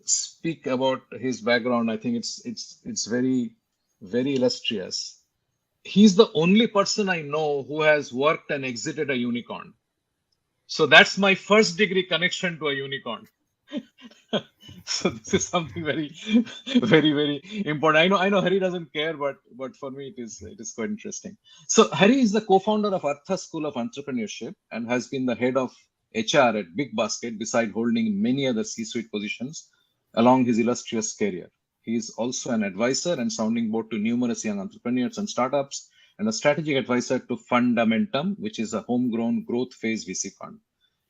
speak about his background, I think it's very illustrious. He's the only person I know who has worked and exited a unicorn. So that's my first degree connection to a unicorn. So this is something very important. I know Hari doesn't care, but for me it is quite interesting. So Hari is the co-founder of Artha School of Entrepreneurship and has been the head of HR at Big Basket, beside holding many other C-suite positions along his illustrious career. He is also an advisor and sounding board to numerous young entrepreneurs and startups, and a strategic advisor to Fundamentum, which is a homegrown growth phase VC fund.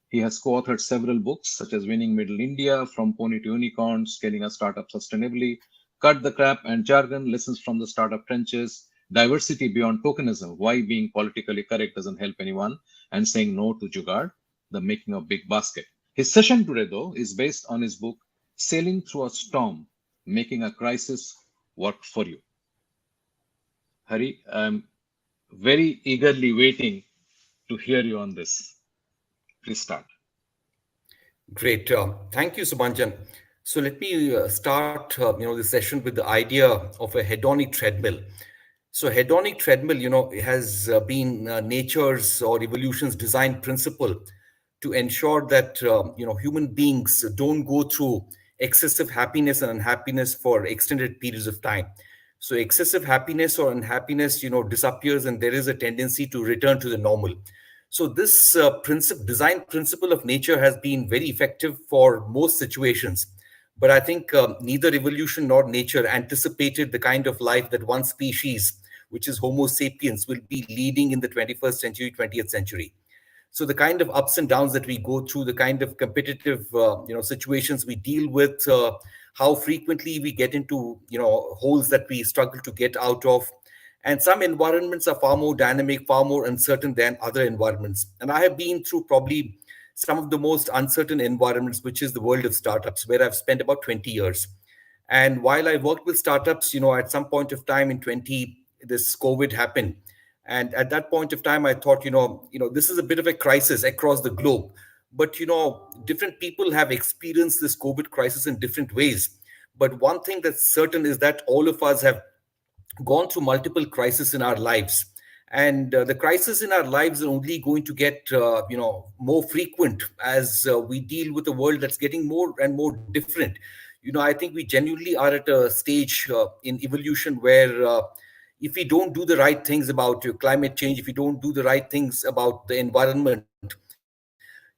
He has co-authored several books such as Winning Middle India, From Pony to Unicorn, Scaling a Startup Sustainably, Cut the Crap and Jargon, Lessons from the Startup Trenches, Diversity Beyond Tokenism, Why Being Politically Correct Doesn't Help Anyone, and Saying No to Jugaad, The Making of Big Basket. His session today, though, is based on his book, Sailing Through a Storm, Making a Crisis Work for You. Hari, I'm very eagerly waiting to hear you on this. Please start. Great. Thank you, Subhanjan. So let me start, this session with the idea of a hedonic treadmill. So hedonic treadmill, has been nature's or evolution's design principle to ensure that, human beings don't go through excessive happiness and unhappiness for extended periods of time. So excessive happiness or unhappiness, disappears, and there is a tendency to return to the normal. So this design principle of nature has been very effective for most situations. But I think neither evolution nor nature anticipated the kind of life that one species, which is Homo sapiens, will be leading in the 21st century, 20th century. So the kind of ups and downs that we go through, the kind of competitive, situations we deal with, how frequently we get into, holes that we struggle to get out of, and some environments are far more dynamic, far more uncertain than other environments. And I have been through probably some of the most uncertain environments, which is the world of startups, where I've spent about 20 years. And while I worked with startups, at some point of time in 20, this COVID happened. And at that point of time, I thought, this is a bit of a crisis across the globe. But, different people have experienced this COVID crisis in different ways. But one thing that's certain is that all of us have gone through multiple crises in our lives, and the crises in our lives are only going to get more frequent as we deal with a world that's getting more and more different. I think we genuinely are at a stage in evolution where if we don't do the right things about climate change, if we don't do the right things about the environment,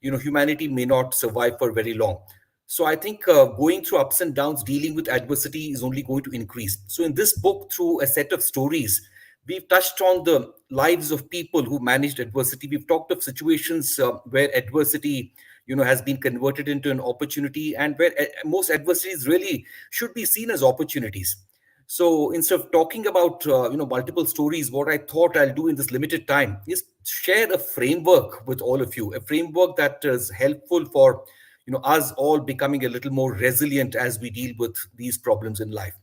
humanity may not survive for very long. So I think going through ups and downs, dealing with adversity is only going to increase. So in this book, through a set of stories, we've touched on the lives of people who managed adversity. We've talked of situations where adversity, has been converted into an opportunity, and where most adversities really should be seen as opportunities. So instead of talking about multiple stories, what I thought I'll do in this limited time is share a framework with all of you, a framework that is helpful for us all becoming a little more resilient as we deal with these problems in life.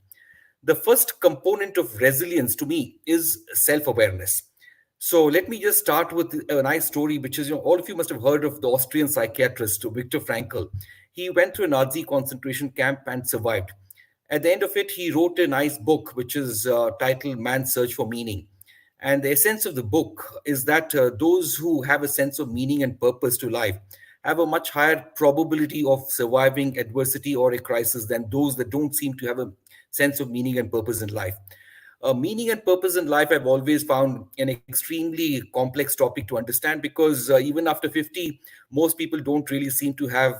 The first component of resilience to me is self-awareness. So let me just start with a nice story, which is, all of you must have heard of the Austrian psychiatrist Viktor Frankl. He went to a Nazi concentration camp and survived. At the end of it, he wrote a nice book, which is titled Man's Search for Meaning. And the essence of the book is that those who have a sense of meaning and purpose to life have a much higher probability of surviving adversity or a crisis than those that don't seem to have a sense of meaning and purpose in life. Meaning and purpose in life, I've always found an extremely complex topic to understand, because even after 50, most people don't really seem to have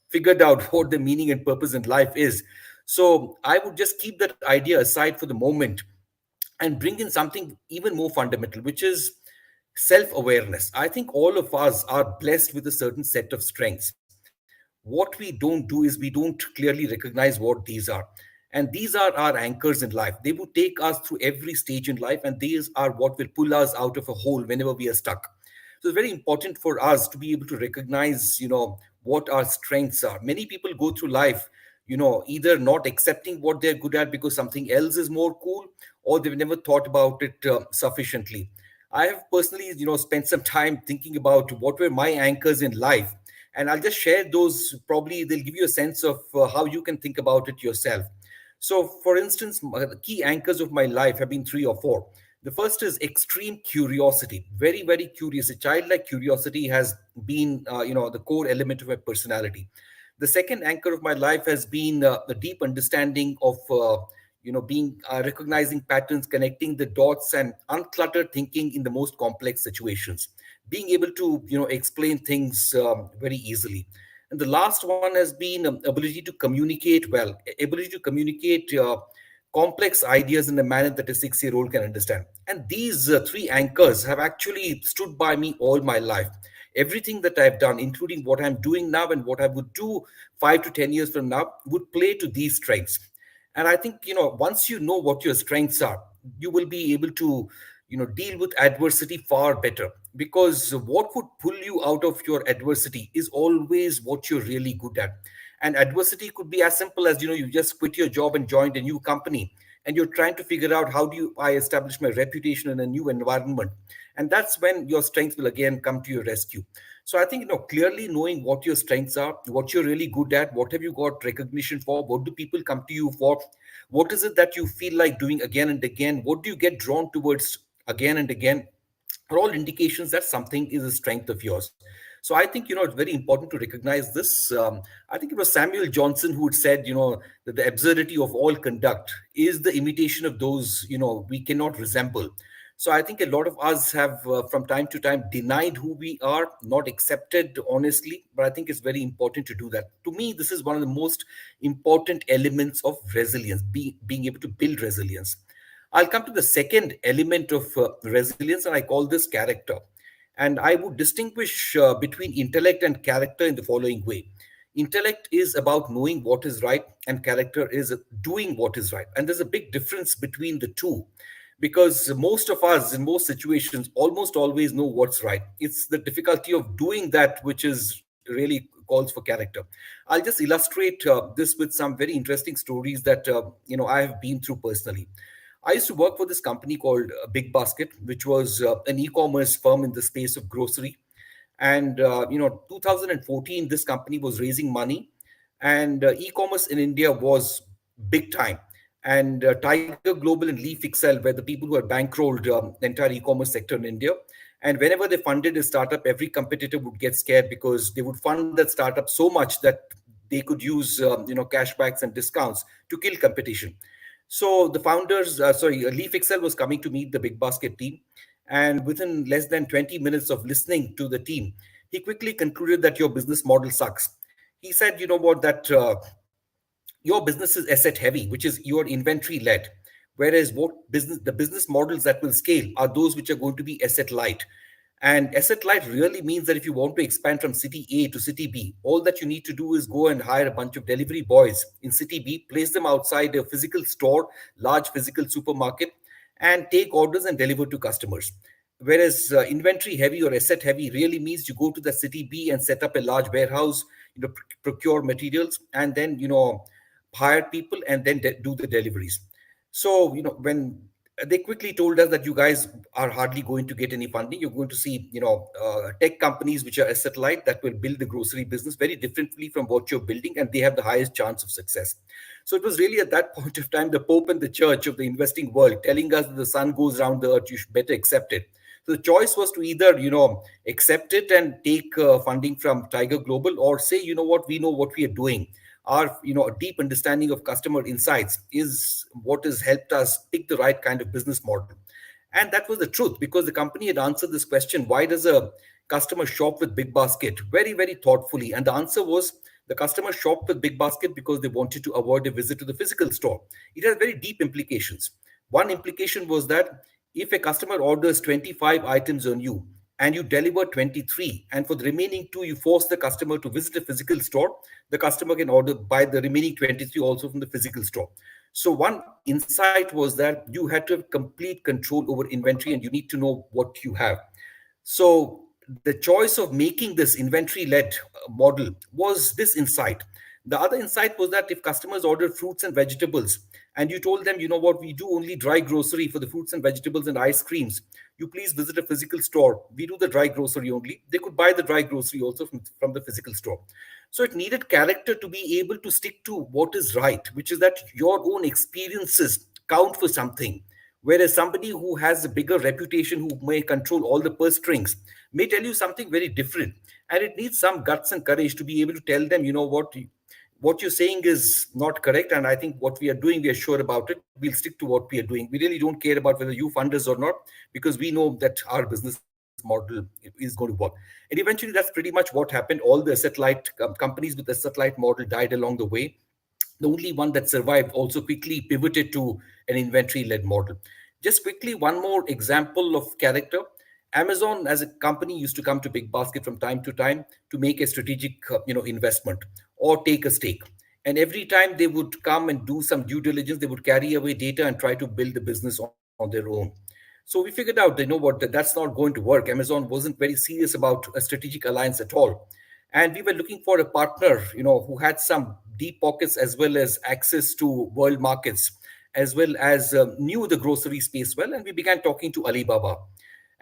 figured out what the meaning and purpose in life is. So I would just keep that idea aside for the moment and bring in something even more fundamental, which is self awareness. I think all of us are blessed with a certain set of strengths. What we don't do is we don't clearly recognize what these are. And these are our anchors in life. They would take us through every stage in life, and these are what will pull us out of a hole whenever we are stuck. So it's very important for us to be able to recognize, what our strengths are. Many people go through life, either not accepting what they're good at because something else is more cool, or they've never thought about it sufficiently. I have personally, spent some time thinking about what were my anchors in life, And I'll just share those. Probably they'll give you a sense of how you can think about it yourself. So, for instance, the key anchors of my life have been three or four. The first is extreme curiosity, very, very curious. A childlike curiosity has been, the core element of my personality. The second anchor of my life has been the deep understanding of, being recognizing patterns, connecting the dots, and uncluttered thinking in the most complex situations. Being able to, explain things very easily. And the last one has been ability to communicate well, ability to communicate complex ideas in a manner that a 6-year old can understand. And these three anchors have actually stood by me all my life. Everything that I've done, including what I'm doing now and what I would do 5 to 10 years from now, would play to these strengths. And I think, once you know what your strengths are, you will be able to, deal with adversity far better, because what would pull you out of your adversity is always what you're really good at. And adversity could be as simple as, you just quit your job and joined a new company, and you're trying to figure out, how do you I establish my reputation in a new environment? And that's when your strengths will again come to your rescue. So I think, clearly knowing what your strengths are, what you're really good at, what have you got recognition for, what do people come to you for, what is it that you feel like doing again and again, what do you get drawn towards again and again, are all indications that something is a strength of yours. So I think, it's very important to recognize this. I think it was Samuel Johnson who had said, that the absurdity of all conduct is the imitation of those, we cannot resemble. So I think a lot of us have, from time to time, denied who we are, not accepted honestly. But I think it's very important to do that. To me, this is one of the most important elements of resilience, being able to build resilience. I'll come to the second element of resilience, and I call this character. And I would distinguish between intellect and character in the following way. Intellect is about knowing what is right, and character is doing what is right. And there's a big difference between the two, because most of us, in most situations, almost always know what's right. It's the difficulty of doing that which is really calls for character. I'll just illustrate this with some very interesting stories that I have been through personally. I used to work for this company called Big Basket, which was an e-commerce firm in the space of grocery. And 2014, this company was raising money, and e-commerce in India was big time. And Tiger Global and Leaf Excel were the people who had bankrolled the entire e-commerce sector in India. And whenever they funded a startup, every competitor would get scared, because they would fund that startup so much that they could use cashbacks and discounts to kill competition. So the founders, Leaf Excel was coming to meet the Big Basket team, and within less than 20 minutes of listening to the team, he quickly concluded that your business model sucks. He said, you know what, that your business is asset heavy, which is your inventory led, whereas the business models that will scale are those which are going to be asset light. And asset light really means that if you want to expand from city A to city B, all that you need to do is go and hire a bunch of delivery boys in city B, place them outside a physical store, large physical supermarket, and take orders and deliver to customers. Whereas inventory heavy or asset heavy really means you go to the city B and set up a large warehouse, procure materials, and then hire people and then do the deliveries. So when they quickly told us that you guys are hardly going to get any funding, you're going to see tech companies which are asset light that will build the grocery business very differently from what you're building, and they have the highest chance of success. So it was really at that point of time the Pope and the Church of the investing world telling us that the sun goes around the earth, you should better accept it. So the choice was to either accept it and take funding from Tiger Global, or say, you know what, we know what we are doing. Our a deep understanding of customer insights is what has helped us pick the right kind of business model. And that was the truth, because the company had answered this question: why does a customer shop with Big Basket? Very, very thoughtfully. And the answer was, the customer shopped with Big Basket because they wanted to avoid a visit to the physical store. It has very deep implications. One implication was that if a customer orders 25 items on you and you deliver 23, and for the remaining two you force the customer to visit a physical store, the customer can order buy the remaining 23 also from the physical store. So one insight was that you had to have complete control over inventory, and you need to know what you have. So the choice of making this inventory led model was this insight, The other insight was that if customers ordered fruits and vegetables, and you told them, you know what, we do only dry grocery for the fruits and vegetables and ice creams, you please visit a physical store. We do the dry grocery only. They could buy the dry grocery also from the physical store. So it needed character to be able to stick to what is right, which is that your own experiences count for something. Whereas somebody who has a bigger reputation, who may control all the purse strings, may tell you something very different. And it needs some guts and courage to be able to tell them, you know what you're saying is not correct. And I think what we are doing, we are sure about it. We'll stick to what we are doing. We really don't care about whether you fund us or not, because we know that our business model is going to work. And eventually, that's pretty much what happened. All the companies with the satellite model died along the way. The only one that survived also quickly pivoted to an inventory led model. Just quickly, one more example of character. Amazon as a company used to come to Big Basket from time to time to make a strategic investment or take a stake. And every time they would come and do some due diligence, they would carry away data and try to build the business on their own. So we figured out, they know what, that's not going to work. Amazon wasn't very serious about a strategic alliance at all. And we were looking for a partner, who had some deep pockets as well as access to world markets, as well as knew the grocery space well. And we began talking to Alibaba.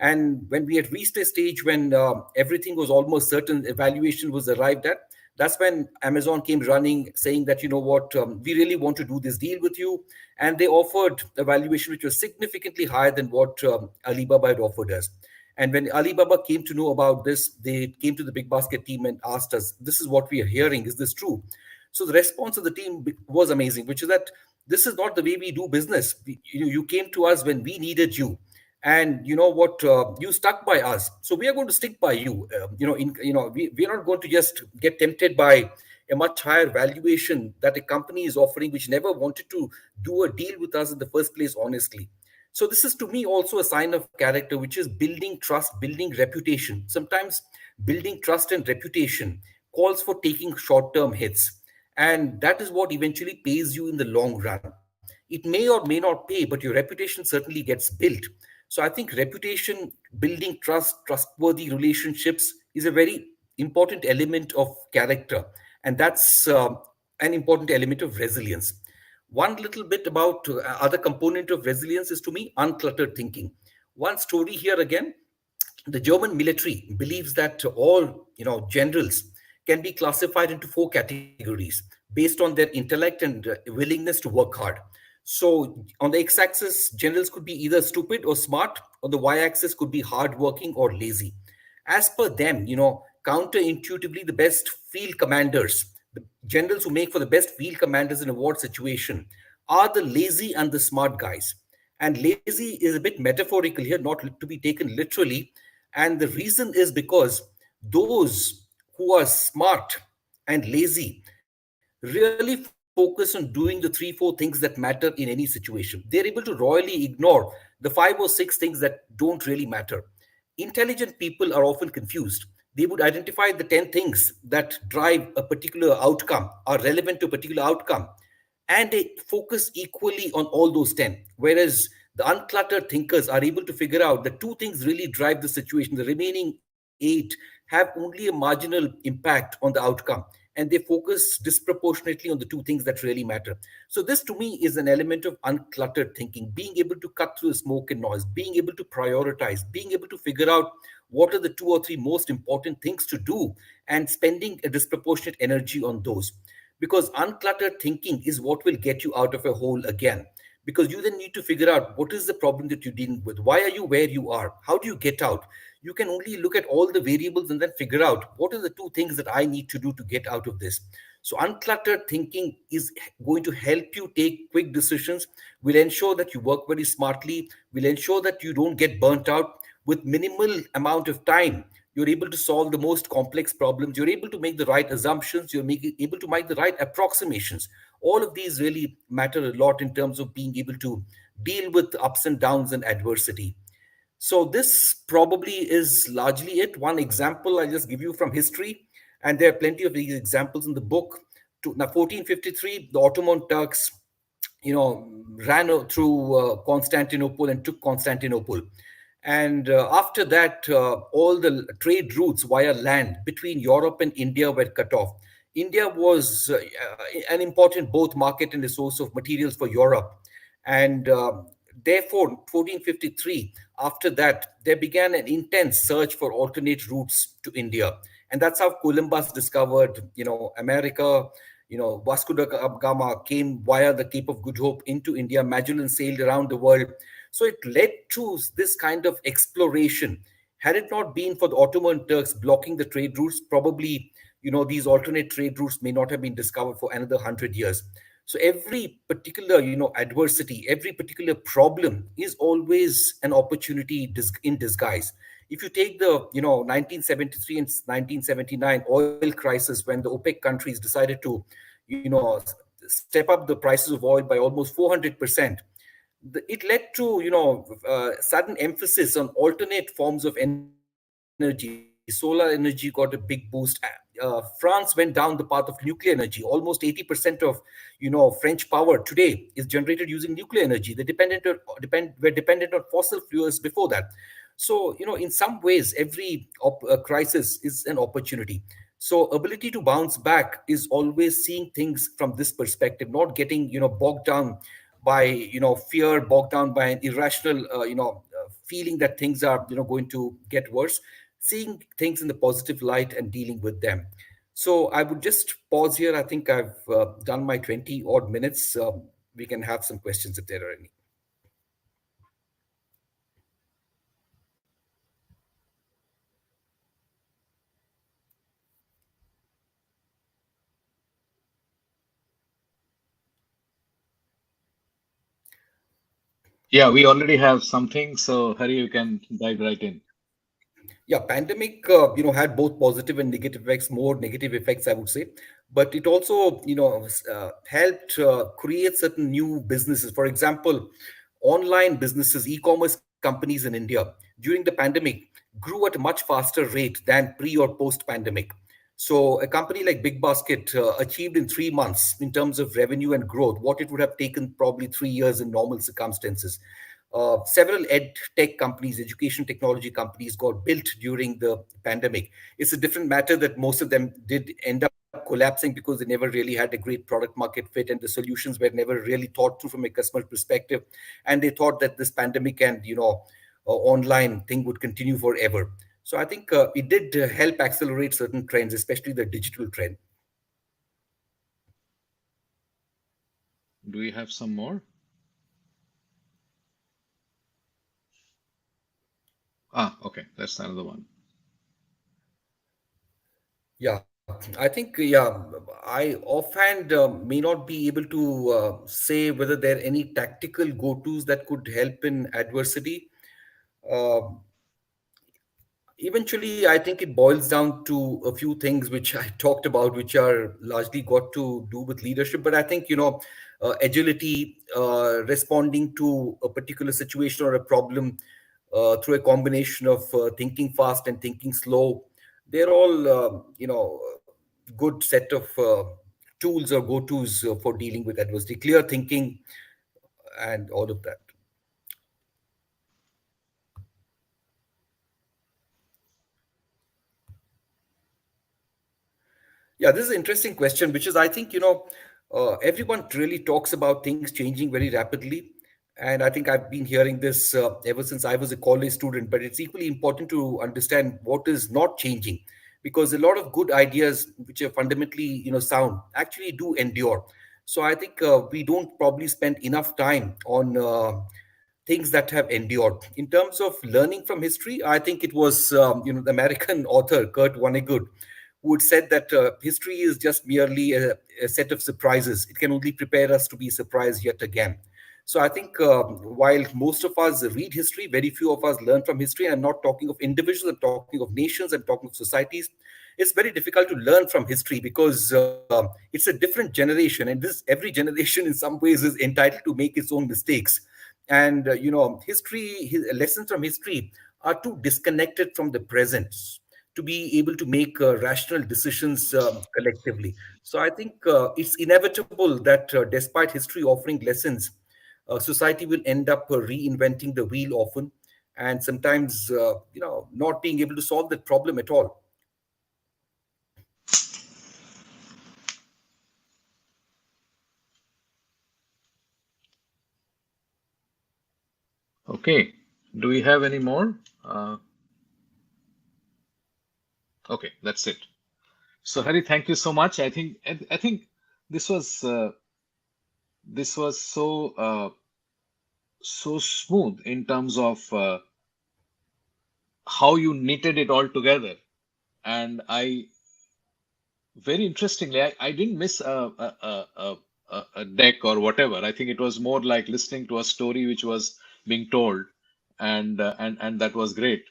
And when we had reached a stage when everything was almost certain, evaluation was arrived at, that's when Amazon came running saying that, you know what, we really want to do this deal with you. And they offered a valuation which was significantly higher than what Alibaba had offered us. And when Alibaba came to know about this, they came to the Big Basket team and asked us, this is what we are hearing. Is this true? So the response of the team was amazing, which is that this is not the way we do business. You came to us when we needed you. And you know what, you stuck by us, so we are going to stick by you. We're not going to just get tempted by a much higher valuation that a company is offering, which never wanted to do a deal with us in the first place, honestly. So this is to me also a sign of character, which is building trust, building reputation. Sometimes building trust and reputation calls for taking short-term hits, and that is what eventually pays you in the long run. It may or may not pay, but your reputation certainly gets built. So I think reputation, building trust, trustworthy relationships is a very important element of character. And that's an important element of resilience. One little bit about other component of resilience is to me uncluttered thinking. One story here again, the German military believes that all generals can be classified into four categories based on their intellect and willingness to work hard. So on the x-axis, generals could be either stupid or smart. On the y-axis could be hardworking or lazy. As per them, counterintuitively, the best field commanders, the generals who make for the best field commanders in a war situation, are the lazy and the smart guys. And lazy is a bit metaphorical here, not to be taken literally. And the reason is because those who are smart and lazy really focus on doing the three, four things that matter in any situation. They're able to royally ignore the five or six things that don't really matter. Intelligent people are often confused. They would identify the 10 things that drive a particular outcome, are relevant to a particular outcome, and they focus equally on all those 10. Whereas the uncluttered thinkers are able to figure out that two things really drive the situation. The remaining eight have only a marginal impact on the outcome, and they focus disproportionately on the two things that really matter. So, this to me is an element of uncluttered thinking, being able to cut through the smoke and noise, being able to prioritize, being able to figure out what are the two or three most important things to do, and spending a disproportionate energy on those. Because uncluttered thinking is what will get you out of a hole again. Because you then need to figure out what is the problem that you're dealing with. Why are you where you are? How do you get out? You can only look at all the variables and then figure out what are the two things that I need to do to get out of this. So, uncluttered thinking is going to help you take quick decisions, will ensure that you work very smartly, will ensure that you don't get burnt out with minimal amount of time. You're able to solve the most complex problems. You're able to make the right assumptions. Able to make the right approximations. All of these really matter a lot in terms of being able to deal with ups and downs and adversity. So this probably is largely it. One example I just give you from history, and there are plenty of these examples in the book. Now, 1453, the Ottoman Turks, ran through Constantinople and took Constantinople. And after that, all the trade routes via land between Europe and India were cut off. India was an important both market and a source of materials for Europe. And therefore, 1453, after that, there began an intense search for alternate routes to India. And that's how Columbus discovered, America. Vasco da Gama came via the Cape of Good Hope into India. Magellan sailed around the world. So it led to this kind of exploration. Had it not been for the Ottoman Turks blocking the trade routes, probably, these alternate trade routes may not have been discovered for another 100 years. So every particular, adversity, every particular problem is always an opportunity in disguise. If you take the, 1973 and 1979 oil crisis, when the OPEC countries decided to, step up the prices of oil by almost 400%, it led to, sudden emphasis on alternate forms of energy. Solar energy got a big boost. France went down the path of nuclear energy. Almost 80% of, French power today is generated using nuclear energy. Were dependent on fossil fuels before that. So, in some ways, every crisis is an opportunity. So ability to bounce back is always seeing things from this perspective, not getting, bogged down by, fear, bogged down by an irrational, feeling that things are, going to get worse. Seeing things in the positive light and dealing with them. So I would just pause here. I think I've done my 20 odd minutes. We can have some questions if there are any. Yeah, we already have something. So, Hari, you can dive right in. Yeah, pandemic, had both positive and negative effects. More negative effects, I would say, but it also, helped create certain new businesses. For example, online businesses, e-commerce companies in India during the pandemic grew at a much faster rate than pre or post pandemic. So a company like Big Basket achieved in 3 months in terms of revenue and growth what it would have taken probably 3 years in normal circumstances. Several ed tech companies, education technology companies got built during the pandemic. It's a different matter that most of them did end up collapsing because they never really had a great product market fit, and the solutions were never really thought through from a customer perspective. And they thought that this pandemic and, online thing would continue forever. So I think it did help accelerate certain trends, especially the digital trend. Do we have some more? Ah, okay. That's another one. Yeah, I think, yeah, I offhand may not be able to say whether there are any tactical go-tos that could help in adversity. Uh, Eventually, I think it boils down to a few things which I talked about, which are largely got to do with leadership. But I think, agility, responding to a particular situation or a problem through a combination of thinking fast and thinking slow, they're all, good set of tools or go-tos for dealing with adversity. Clear thinking and all of that. Yeah, this is an interesting question, which is, I think, everyone really talks about things changing very rapidly. And I think I've been hearing this ever since I was a college student, but it's equally important to understand what is not changing, because a lot of good ideas, which are fundamentally, sound, actually do endure. So I think we don't probably spend enough time on things that have endured. In terms of learning from history, I think it was, the American author Kurt Vonnegut who had said that history is just merely a set of surprises. It can only prepare us to be surprised yet again. So I think while most of us read history, very few of us learn from history. And I'm not talking of individuals, I'm talking of nations, I'm talking of societies. It's very difficult to learn from history because it's a different generation, and this every generation in some ways is entitled to make its own mistakes. And lessons from history are too disconnected from the present to be able to make rational decisions collectively. So I think it's inevitable that despite history offering lessons, society will end up reinventing the wheel often, and sometimes not being able to solve that problem at all. Okay. Do we have any more? Okay, that's it. So Hari, thank you so much. I think this was so smooth in terms of how you knitted it all together. And I very interestingly, I didn't miss a deck or whatever. I think it was more like listening to a story which was being told, and that was great.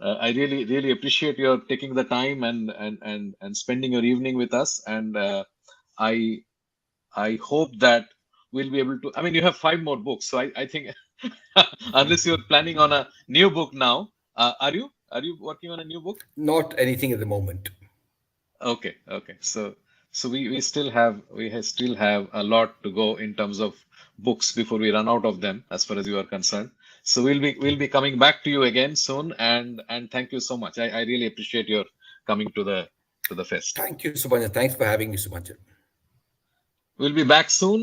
I really appreciate your taking the time and spending your evening with us. And I I hope that we'll be able to. I mean, you have five more books, so I think unless you're planning on a new book now, are you working on a new book? Not anything at the moment. Okay, okay. So we still have a lot to go in terms of books before we run out of them, as far as you are concerned. So we'll be coming back to you again soon, and thank you so much. I really appreciate your coming to the fest. Thank you, Subhanjan. Thanks for having me, Subhanjan. We'll be back soon.